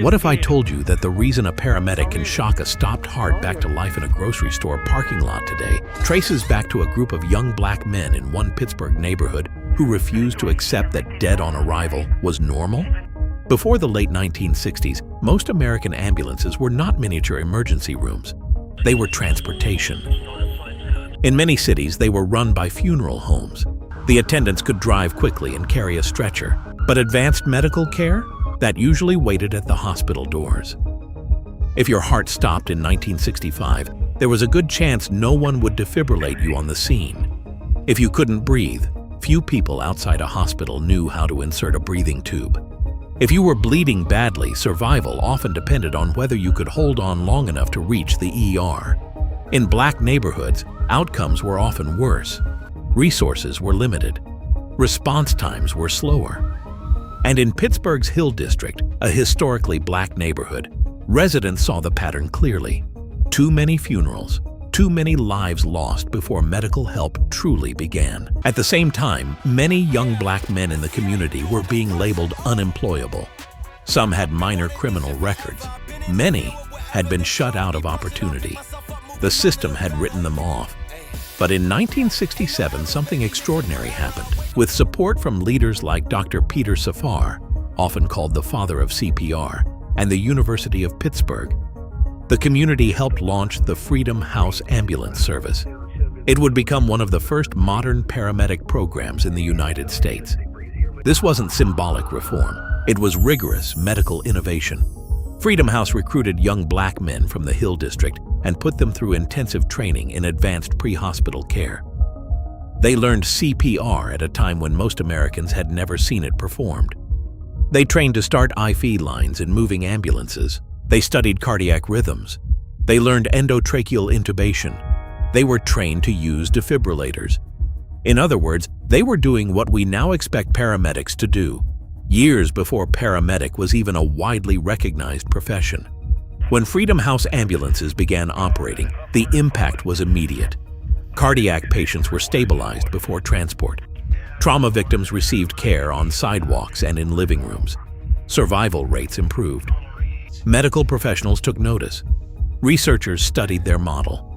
What if I told you that the reason a paramedic can shock a stopped heart back to life in a grocery store parking lot today traces back to a group of young black men in one Pittsburgh neighborhood who refused to accept that dead on arrival was normal? Before the late 1960s, most American ambulances were not miniature emergency rooms. They were transportation. In many cities, they were run by funeral homes. The attendants could drive quickly and carry a stretcher, but advanced medical care? That usually waited at the hospital doors. If your heart stopped in 1965, there was a good chance no one would defibrillate you on the scene. If you couldn't breathe, few people outside a hospital knew how to insert a breathing tube. If you were bleeding badly, survival often depended on whether you could hold on long enough to reach the ER. In black neighborhoods, outcomes were often worse. Resources were limited. Response times were slower. And in Pittsburgh's Hill District, a historically black neighborhood, residents saw the pattern clearly. Too many funerals, too many lives lost before medical help truly began. At the same time, many young black men in the community were being labeled unemployable. Some had minor criminal records. Many had been shut out of opportunity. The system had written them off. But in 1967, something extraordinary happened. With support from leaders like Dr. Peter Safar, often called the father of CPR, and the University of Pittsburgh, the community helped launch the Freedom House Ambulance Service. It would become one of the first modern paramedic programs in the United States. This wasn't symbolic reform. It was rigorous medical innovation. Freedom House recruited young black men from the Hill District and put them through intensive training in advanced pre-hospital care. They learned CPR at a time when most Americans had never seen it performed. They trained to start IV lines in moving ambulances. They studied cardiac rhythms. They learned endotracheal intubation. They were trained to use defibrillators. In other words, they were doing what we now expect paramedics to do, years before paramedic was even a widely recognized profession. When Freedom House ambulances began operating, the impact was immediate. Cardiac patients were stabilized before transport. Trauma victims received care on sidewalks and in living rooms. Survival rates improved. Medical professionals took notice. Researchers studied their model.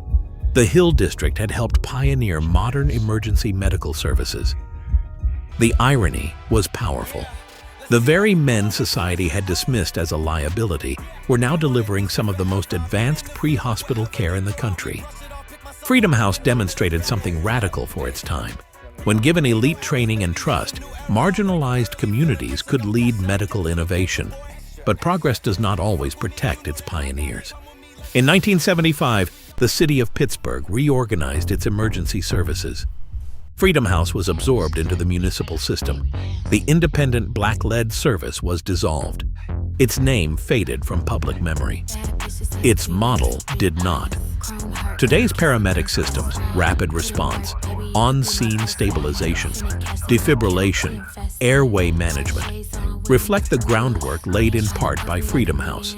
The Hill District had helped pioneer modern emergency medical services. The irony was powerful. The very men society had dismissed as a liability were now delivering some of the most advanced pre-hospital care in the country. Freedom House demonstrated something radical for its time. When given elite training and trust, marginalized communities could lead medical innovation. But progress does not always protect its pioneers. In 1975, the city of Pittsburgh reorganized its emergency services. Freedom House was absorbed into the municipal system. The independent black-led service was dissolved. Its name faded from public memory. Its model did not. Today's paramedic systems, rapid response, on-scene stabilization, defibrillation, airway management, reflect the groundwork laid in part by Freedom House.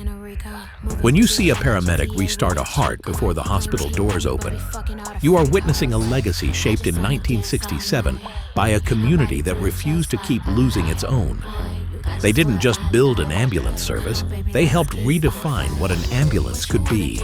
When you see a paramedic restart a heart before the hospital doors open, you are witnessing a legacy shaped in 1967 by a community that refused to keep losing its own. They didn't just build an ambulance service, they helped redefine what an ambulance could be.